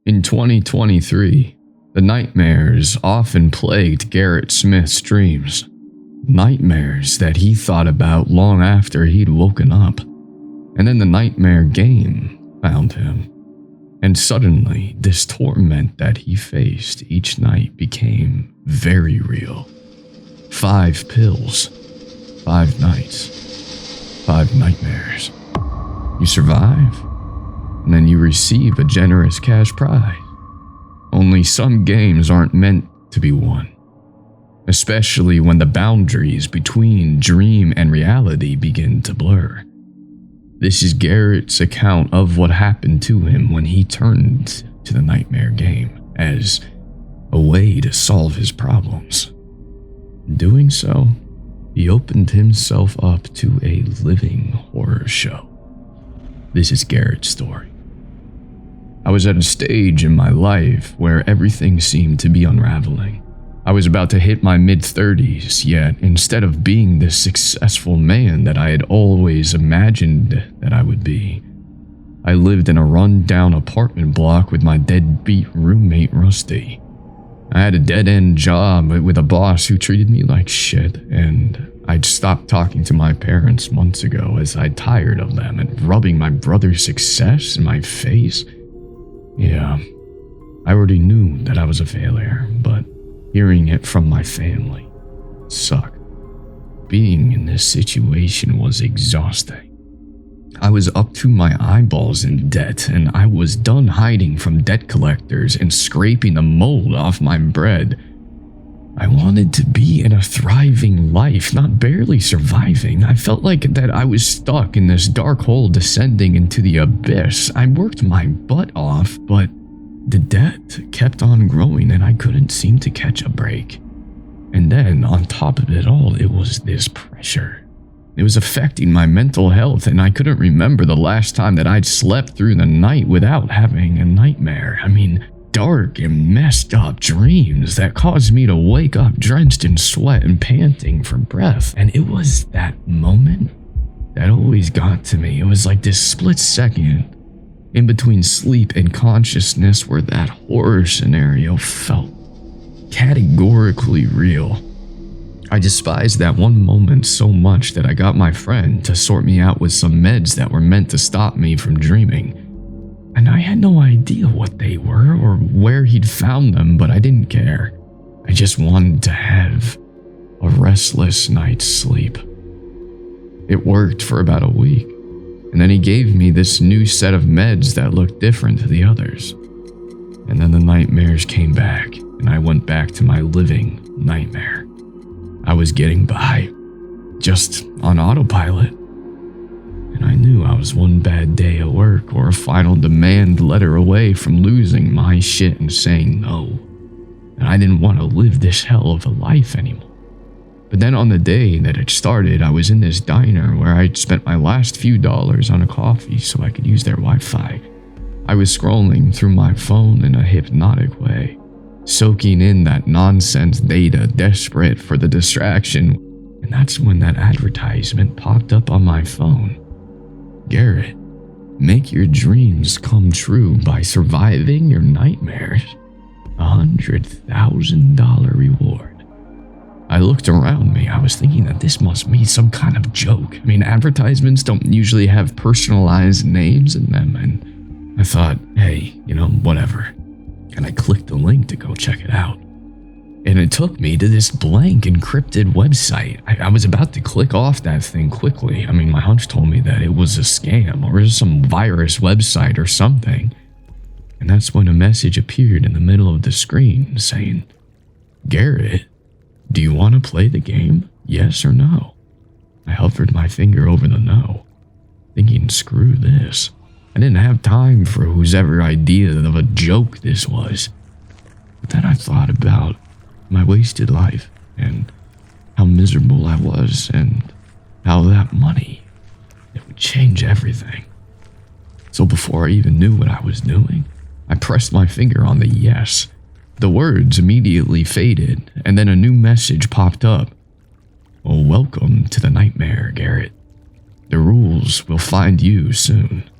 In 2023, the nightmares often plagued Garrett Smith's dreams. Nightmares that he thought about long after he'd woken up. And then the nightmare game found him. And suddenly, this torment that he faced each night became very real. 5 pills, 5 nights, 5 nightmares. You survive, and then you receive a generous cash prize. Only some games aren't meant to be won, especially when the boundaries between dream and reality begin to blur. This is Garrett's account of what happened to him when he turned to the nightmare game as a way to solve his problems. In doing so, he opened himself up to a living horror show. This is Garrett's story. I was at a stage in my life where everything seemed to be unraveling. I was about to hit my mid-30s, yet instead of being the successful man that I had always imagined that I would be, I lived in a run-down apartment block with my deadbeat roommate Rusty. I had a dead-end job with a boss who treated me like shit, and I'd stopped talking to my parents months ago as I tired of them and rubbing my brother's success in my face. Yeah, I already knew that I was a failure, but hearing it from my family sucked. Being in this situation was exhausting. I was up to my eyeballs in debt, and I was done hiding from debt collectors and scraping the mold off my bread. I wanted to be in a thriving life, not barely surviving. I felt like that I was stuck in this dark hole descending into the abyss. I worked my butt off, but the debt kept on growing and I couldn't seem to catch a break. And then, on top of it all, it was this pressure. It was affecting my mental health, and I couldn't remember the last time that I'd slept through the night without having a nightmare. Dark and messed up dreams that caused me to wake up drenched in sweat and panting for breath. And it was that moment that always got to me. It was like this split second in between sleep and consciousness where that horror scenario felt categorically real. I despised that one moment so much that I got my friend to sort me out with some meds that were meant to stop me from dreaming. And I had no idea what they were or where he'd found them, but I didn't care. I just wanted to have a restless night's sleep. It worked for about a week, and then he gave me this new set of meds that looked different to the others. And then the nightmares came back, and I went back to my living nightmare. I was getting by, just on autopilot. And I knew I was one bad day at work or a final demand letter away from losing my shit and saying no. And I didn't want to live this hell of a life anymore. But then on the day that it started, I was in this diner where I'd spent my last few dollars on a coffee so I could use their Wi-Fi. I was scrolling through my phone in a hypnotic way, soaking in that nonsense data, desperate for the distraction. And that's when that advertisement popped up on my phone. Garrett, make your dreams come true by surviving your nightmares. $100,000 reward. I looked around me. I was thinking that this must be some kind of joke. Advertisements don't usually have personalized names in them, and I thought, hey, whatever. And I clicked the link to go check it out. And it took me to this blank encrypted website. I was about to click off that thing quickly. My hunch told me that it was a scam or some virus website or something. And that's when a message appeared in the middle of the screen saying, Garrett, do you want to play the game? Yes or no? I hovered my finger over the no, thinking, screw this. I didn't have time for whose ever idea of a joke this was. But then I thought about my wasted life and how miserable I was and how that money, it would change everything. So before I even knew what I was doing, I pressed my finger on the yes. The words immediately faded, and then a new message popped up. Oh, welcome to the nightmare, Garrett. The rules will find you soon.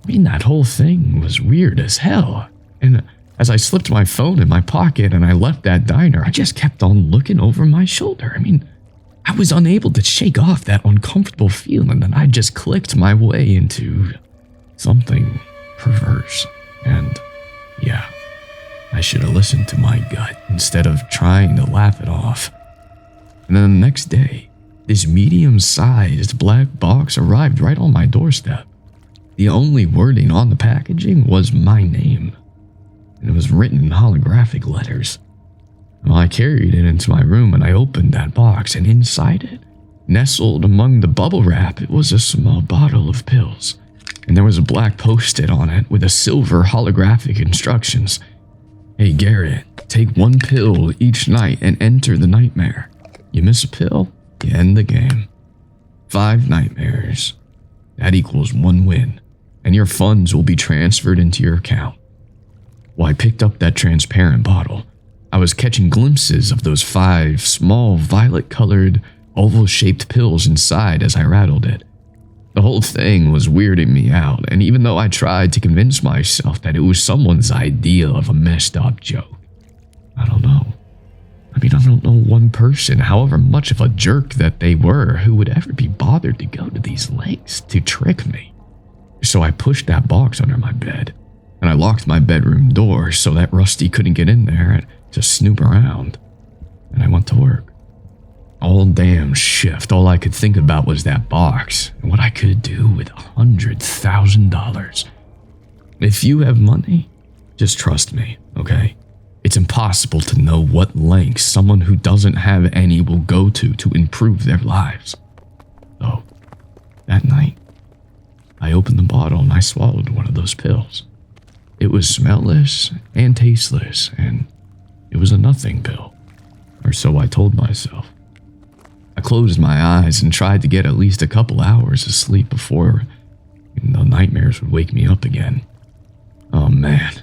I mean, that whole thing was weird as hell. And as I slipped my phone in my pocket and I left that diner, I just kept on looking over my shoulder. I mean, I was unable to shake off that uncomfortable feeling that I just clicked my way into something perverse. And yeah, I should have listened to my gut instead of trying to laugh it off. And then the next day, this medium-sized black box arrived right on my doorstep. The only wording on the packaging was my name, and it was written in holographic letters. Well, I carried it into my room and I opened that box, and inside it, nestled among the bubble wrap, it was a small bottle of pills. And there was a black post-it on it with a silver holographic instructions. Hey Garrett, take 1 pill each night and enter the nightmare. You miss a pill, you end the game. 5 nightmares. That equals 1 win, and your funds will be transferred into your account. Well, I picked up that transparent bottle. I was catching glimpses of those 5 small violet-colored, oval-shaped pills inside as I rattled it. The whole thing was weirding me out, and even though I tried to convince myself that it was someone's idea of a messed up joke, I don't know. I don't know one person, however much of a jerk that they were, who would ever be bothered to go to these lengths to trick me. So I pushed that box under my bed, and I locked my bedroom door so that Rusty couldn't get in there to snoop around, and I went to work. All damn shift, all I could think about was that box and what I could do with $100,000. If you have money, just trust me, okay? It's impossible to know what lengths someone who doesn't have any will go to improve their lives. So, that night, I opened the bottle and I swallowed one of those pills. It was smellless and tasteless, and it was a nothing pill, or so I told myself. I closed my eyes and tried to get at least a couple hours of sleep before the nightmares would wake me up again. Oh man,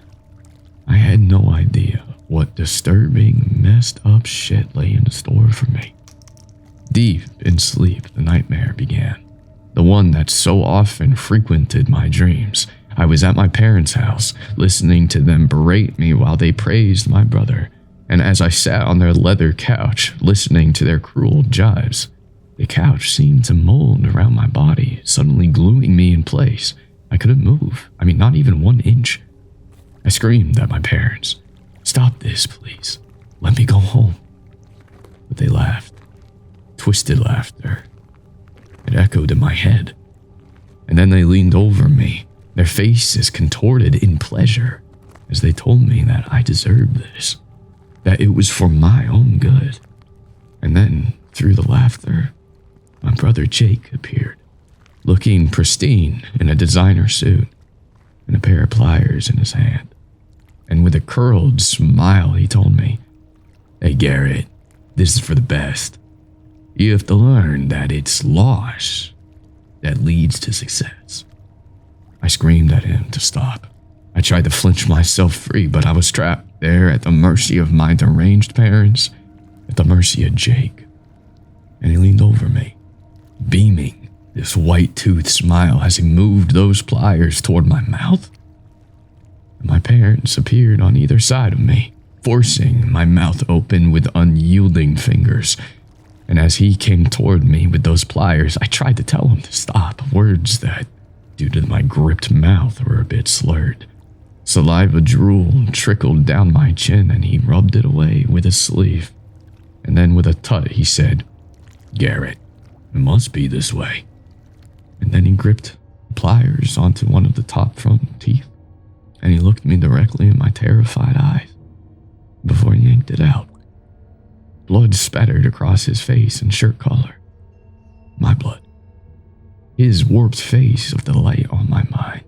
I had no idea what disturbing, messed up shit lay in store for me. Deep in sleep, the nightmare began. The one that so often frequented my dreams. I was at my parents' house, listening to them berate me while they praised my brother. And as I sat on their leather couch, listening to their cruel jibes, the couch seemed to mold around my body, suddenly gluing me in place. I couldn't move. Not even 1 inch. I screamed at my parents. Stop this, please. Let me go home. But they laughed. Twisted laughter. It echoed in my head. And then they leaned over me, their faces contorted in pleasure, as they told me that I deserved this, that it was for my own good. And then, through the laughter, my brother Jake appeared, looking pristine in a designer suit and a pair of pliers in his hand. And with a curled smile, he told me, Hey Garrett, this is for the best. You have to learn that it's loss that leads to success. I screamed at him to stop. I tried to flinch myself free, but I was trapped there at the mercy of my deranged parents, at the mercy of Jake. And he leaned over me, beaming this white-toothed smile as he moved those pliers toward my mouth. And my parents appeared on either side of me, forcing my mouth open with unyielding fingers. And as he came toward me with those pliers, I tried to tell him to stop, words that, due to my gripped mouth, were a bit slurred. Saliva drool trickled down my chin, and he rubbed it away with his sleeve. And then with a tut, he said, Garrett, it must be this way. And then he gripped the pliers onto one of the top front teeth, and he looked me directly in my terrified eyes before he yanked it out. Blood spattered across his face and shirt collar. My blood. His warped face of the light on my mind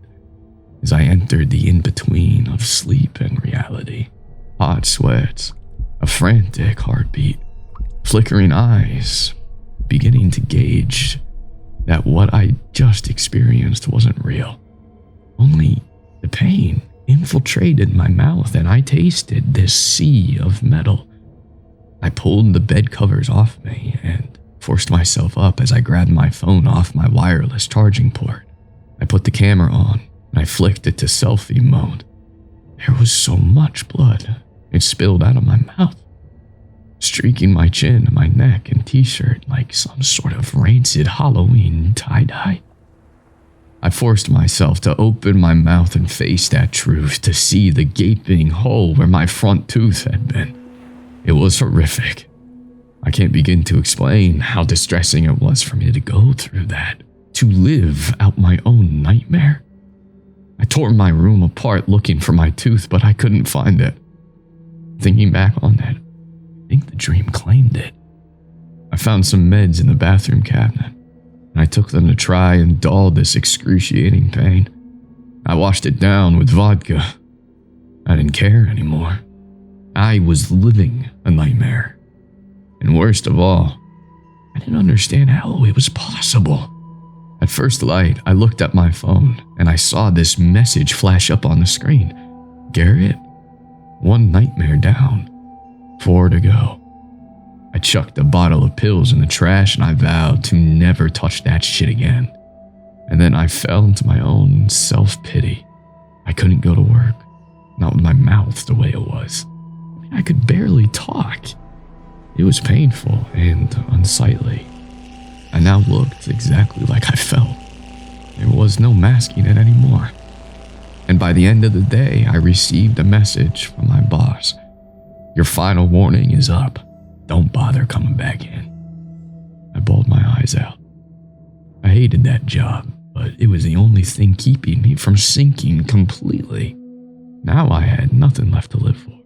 as I entered the in-between of sleep and reality. Hot sweats, a frantic heartbeat, flickering eyes, beginning to gauge that what I just experienced wasn't real. Only the pain infiltrated my mouth, and I tasted this sea of metal. I pulled the bed covers off me and forced myself up as I grabbed my phone off my wireless charging port. I put the camera on, and I flicked it to selfie mode. There was so much blood, it spilled out of my mouth, streaking my chin and my neck and t-shirt like some sort of rancid Halloween tie-dye. I forced myself to open my mouth and face that truth, to see the gaping hole where my front tooth had been. It was horrific. I can't begin to explain how distressing it was for me to go through that, to live out my own nightmare. I tore my room apart looking for my tooth, but I couldn't find it. Thinking back on that, I think the dream claimed it. I found some meds in the bathroom cabinet, and I took them to try and dull this excruciating pain. I washed it down with vodka. I didn't care anymore. I was living a nightmare. And worst of all, I didn't understand how it was possible. At first light, I looked at my phone and I saw this message flash up on the screen. Garrett, 1 nightmare down, 4 to go. I chucked a bottle of pills in the trash and I vowed to never touch that shit again. And then I fell into my own self-pity. I couldn't go to work, not with my mouth the way it was. I could barely talk. It was painful and unsightly. I now looked exactly like I felt. There was no masking it anymore. And by the end of the day, I received a message from my boss. Your final warning is up. Don't bother coming back in. I bawled my eyes out. I hated that job, but it was the only thing keeping me from sinking completely. Now I had nothing left to live for.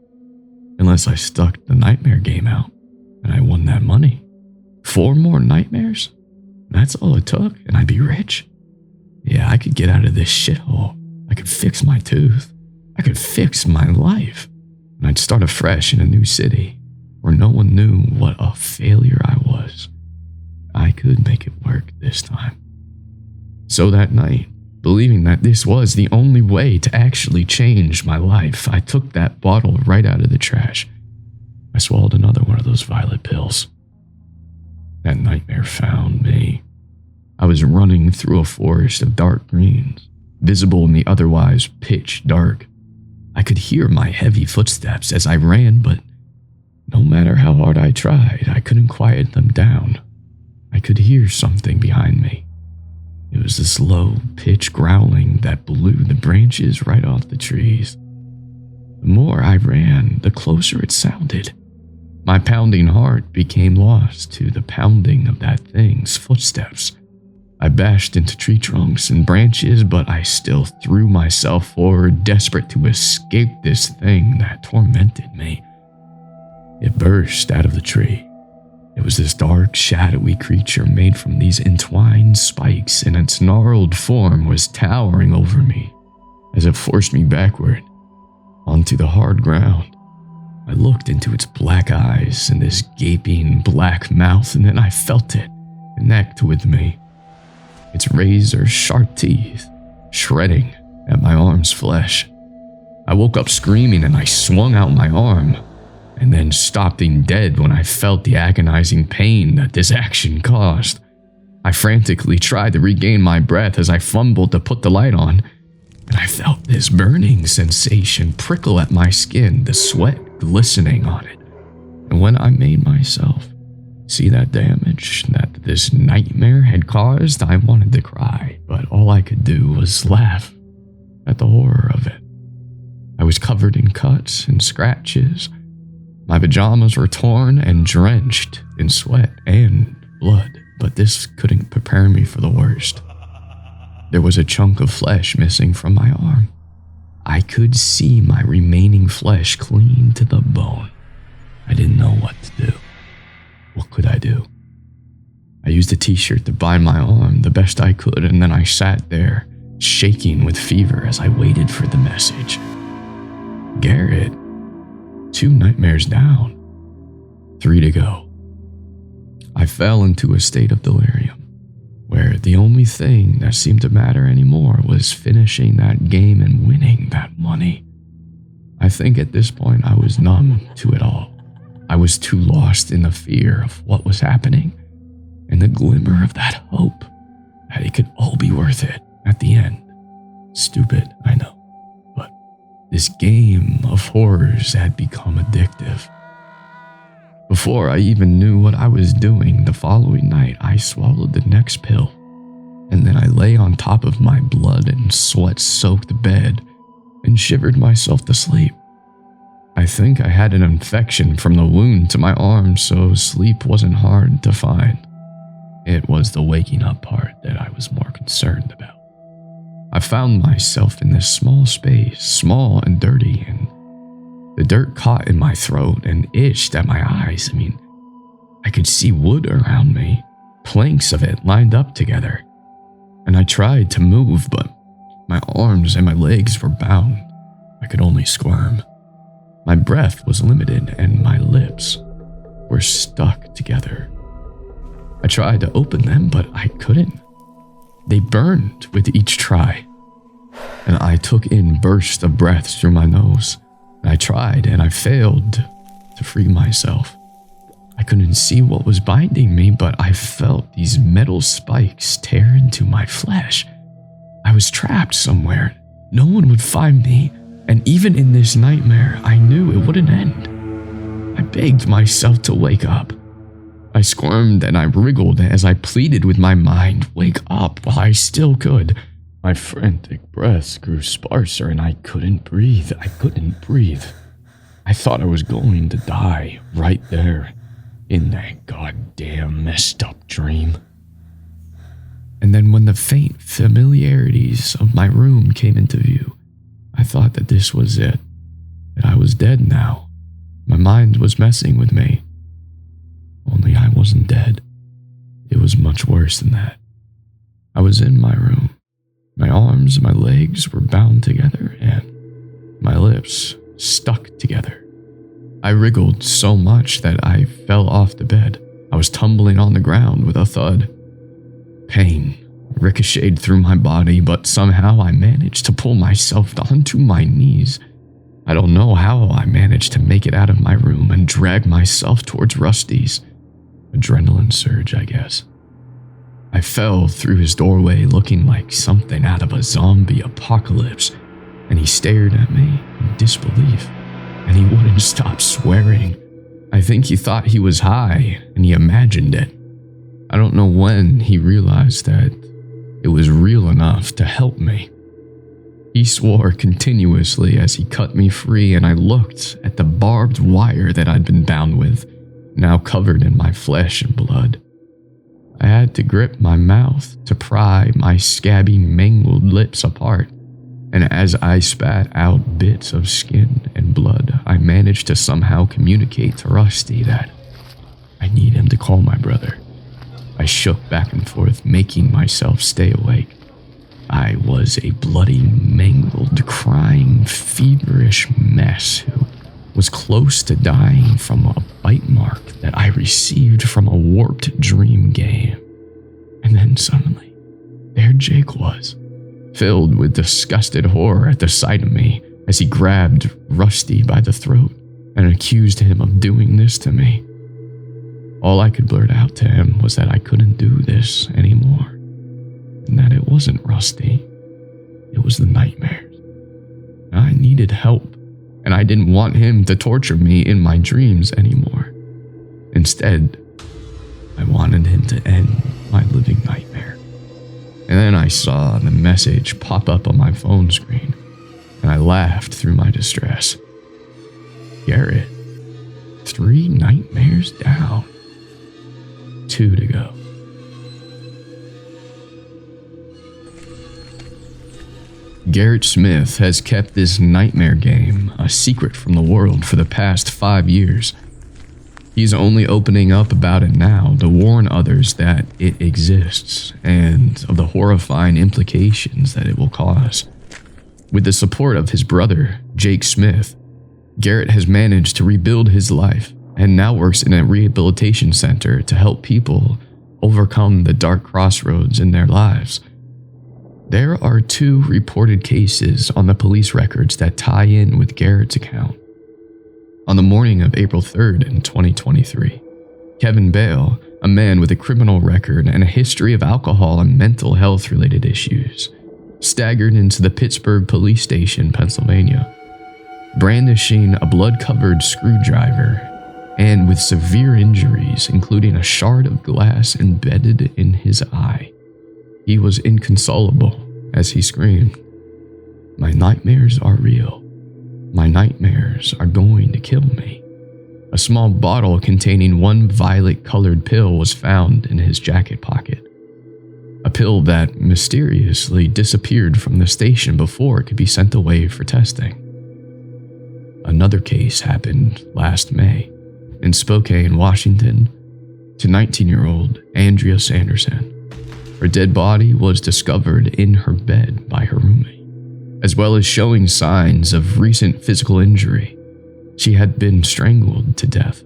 Unless I stuck the nightmare game out, and I won that money. 4 more nightmares? That's all it took, and I'd be rich. Yeah, I could get out of this shithole. I could fix my tooth. I could fix my life. And I'd start afresh in a new city, where no one knew what a failure I was. I could make it work this time. So that night, believing that this was the only way to actually change my life, I took that bottle right out of the trash. I swallowed another one of those violet pills. That nightmare found me. I was running through a forest of dark greens, visible in the otherwise pitch dark. I could hear my heavy footsteps as I ran, but no matter how hard I tried, I couldn't quiet them down. I could hear something behind me. It was this low pitch growling that blew the branches right off the trees. The more I ran, the closer it sounded. My pounding heart became lost to the pounding of that thing's footsteps. I bashed into tree trunks and branches, but I still threw myself forward, desperate to escape this thing that tormented me. It burst out of the tree. It was this dark, shadowy creature made from these entwined spikes, and its gnarled form was towering over me as it forced me backward onto the hard ground. I looked into its black eyes and this gaping black mouth, and then I felt it connect with me. Its razor-sharp teeth shredding at my arm's flesh. I woke up screaming and I swung out my arm, and then stopping dead when I felt the agonizing pain that this action caused. I frantically tried to regain my breath as I fumbled to put the light on, and I felt this burning sensation prickle at my skin, the sweat glistening on it. And when I made myself see that damage that this nightmare had caused, I wanted to cry, but all I could do was laugh at the horror of it. I was covered in cuts and scratches. My pajamas were torn and drenched in sweat and blood, but this couldn't prepare me for the worst. There was a chunk of flesh missing from my arm. I could see my remaining flesh clean to the bone. I didn't know what to do. What could I do? I used a t-shirt to bind my arm the best I could, and then I sat there, shaking with fever as I waited for the message. Garrett, 2 nightmares down, 3 to go. I fell into a state of delirium, where the only thing that seemed to matter anymore was finishing that game and winning that money. I think at this point I was numb to it all. I was too lost in the fear of what was happening and the glimmer of that hope that it could all be worth it at the end. Stupid, I know, but this game of horrors had become addictive. Before I even knew what I was doing, the following night I swallowed the next pill, and then I lay on top of my blood and sweat-soaked bed and shivered myself to sleep. I think I had an infection from the wound to my arm, so sleep wasn't hard to find. It was the waking up part that I was more concerned about. I found myself in this small space, small and dirty, and the dirt caught in my throat and itched at my eyes. I could see wood around me, planks of it lined up together, and I tried to move, but my arms and my legs were bound. I could only squirm. My breath was limited and my lips were stuck together. I tried to open them, but I couldn't. They burned with each try, and I took in bursts of breaths through my nose. And I tried, and I failed to free myself. I couldn't see what was binding me, but I felt these metal spikes tear into my flesh. I was trapped somewhere. No one would find me, and even in this nightmare, I knew it wouldn't end. I begged myself to wake up. I squirmed and I wriggled as I pleaded with my mind, wake up while I still could. My frantic breaths grew sparser and I couldn't breathe. I thought I was going to die right there in that goddamn messed up dream. And then when the faint familiarities of my room came into view, I thought that this was it, that I was dead now. My mind was messing with me. Only I wasn't dead. It was much worse than that. I was in my room. My arms and my legs were bound together and my lips stuck together. I wriggled so much that I fell off the bed. I was tumbling on the ground with a thud. Pain ricocheted through my body, but somehow I managed to pull myself onto my knees. I don't know how I managed to make it out of my room and drag myself towards Rusty's. Adrenaline surge, I guess. I fell through his doorway looking like something out of a zombie apocalypse, and he stared at me in disbelief, and he wouldn't stop swearing. I think he thought he was high, and he imagined it. I don't know when he realized that it was real enough to help me. He swore continuously as he cut me free, and I looked at the barbed wire that I'd been bound with, now covered in my flesh and blood. I had to grip my mouth to pry my scabby, mangled lips apart, and as I spat out bits of skin and blood, I managed to somehow communicate to Rusty that I need him to call my brother. I shook back and forth, making myself stay awake. I was a bloody, mangled, crying, feverish mess who was close to dying from a bite mark that I received from a warped dream game. And then suddenly, there Jake was, filled with disgusted horror at the sight of me as he grabbed Rusty by the throat and accused him of doing this to me. All I could blurt out to him was that I couldn't do this anymore, and that it wasn't Rusty, it was the nightmares. I needed help, and I didn't want him to torture me in my dreams anymore. Instead, I wanted him to end my living nightmare. And then I saw the message pop up on my phone screen, and I laughed through my distress. Garrett, 3 nightmares down. 2 to go. Garrett Smith has kept this nightmare game a secret from the world for the past 5 years. He's only opening up about it now to warn others that it exists and of the horrifying implications that it will cause. With the support of his brother, Jake Smith, Garrett has managed to rebuild his life and now works in a rehabilitation center to help people overcome the dark crossroads in their lives. There are 2 reported cases on the police records that tie in with Garrett's account. On the morning of April 3rd in 2023, Kevin Bale, a man with a criminal record and a history of alcohol and mental health related issues, staggered into the Pittsburgh police station, Pennsylvania, brandishing a blood-covered screwdriver and with severe injuries, including a shard of glass embedded in his eye. He was inconsolable as he screamed, "My nightmares are real. My nightmares are going to kill me." A small bottle containing one violet-colored pill was found in his jacket pocket. A pill that mysteriously disappeared from the station before it could be sent away for testing. Another case happened last May in Spokane, Washington, to 19-year-old Andrea Sanderson. Her dead body was discovered in her bed by her roommate, as well as showing signs of recent physical injury. She had been strangled to death.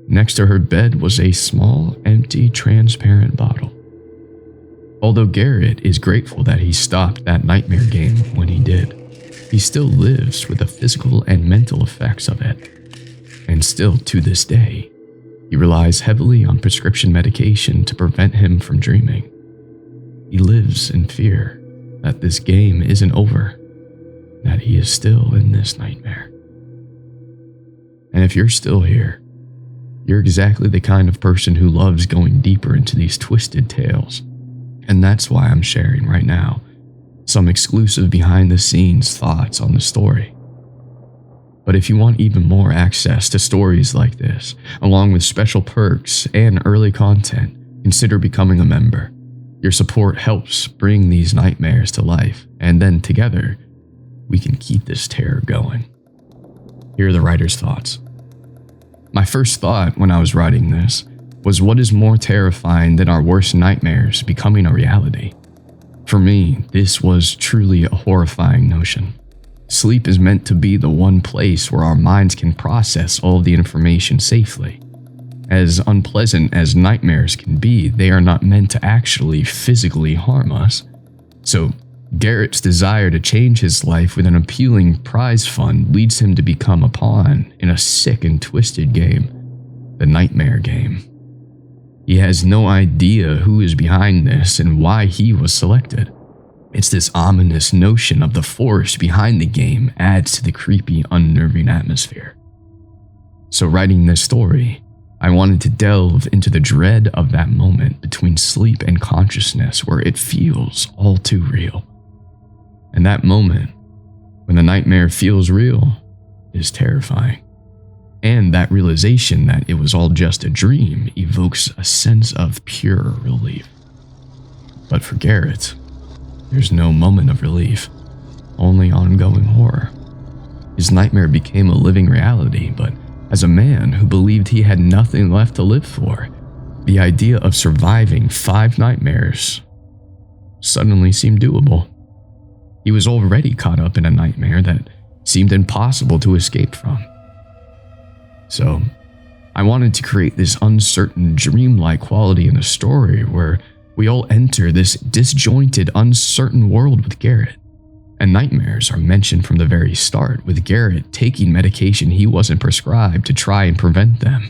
Next to her bed was a small, empty, transparent bottle. Although Garrett is grateful that he stopped that nightmare game when he did, he still lives with the physical and mental effects of it. And still to this day, he relies heavily on prescription medication to prevent him from dreaming. He lives in fear that this game isn't over, that he is still in this nightmare. And if you're still here, you're exactly the kind of person who loves going deeper into these twisted tales. And that's why I'm sharing right now some exclusive behind-the-scenes thoughts on the story. But if you want even more access to stories like this, along with special perks and early content, consider becoming a member. Your support helps bring these nightmares to life, and then together, we can keep this terror going. Here are the writer's thoughts. My first thought when I was writing this was, what is more terrifying than our worst nightmares becoming a reality? For me, this was truly a horrifying notion. Sleep is meant to be the one place where our minds can process all of the information safely. As unpleasant as nightmares can be, they are not meant to actually physically harm us. So, Garrett's desire to change his life with an appealing prize fund leads him to become a pawn in a sick and twisted game, the nightmare game. He has no idea who is behind this and why he was selected. It's this ominous notion of the force behind the game adds to the creepy, unnerving atmosphere. So writing this story, I wanted to delve into the dread of that moment between sleep and consciousness where it feels all too real. And that moment, when the nightmare feels real, is terrifying. And that realization that it was all just a dream evokes a sense of pure relief. But for Garrett, there's no moment of relief, only ongoing horror. His nightmare became a living reality, but as a man who believed he had nothing left to live for, the idea of surviving 5 nightmares suddenly seemed doable. He was already caught up in a nightmare that seemed impossible to escape from. So, I wanted to create this uncertain, dreamlike quality in the story where we all enter this disjointed, uncertain world with Garrett. And nightmares are mentioned from the very start, with Garrett taking medication he wasn't prescribed to try and prevent them.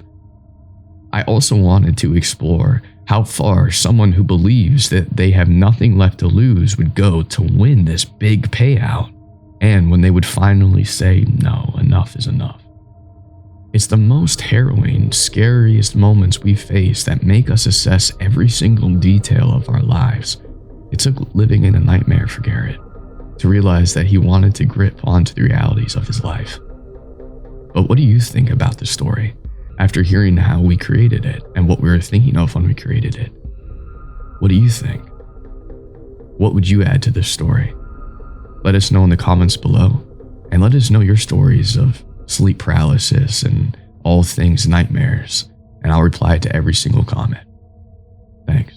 I also wanted to explore how far someone who believes that they have nothing left to lose would go to win this big payout, and when they would finally say, no, enough is enough. It's the most harrowing, scariest moments we face that make us assess every single detail of our lives. It took living in a nightmare for Garrett to realize that he wanted to grip onto the realities of his life. But what do you think about the story after hearing how we created it and what we were thinking of when we created it? What do you think? What would you add to this story? Let us know in the comments below, and let us know your stories of sleep paralysis and all things nightmares, and I'll reply to every single comment. Thanks.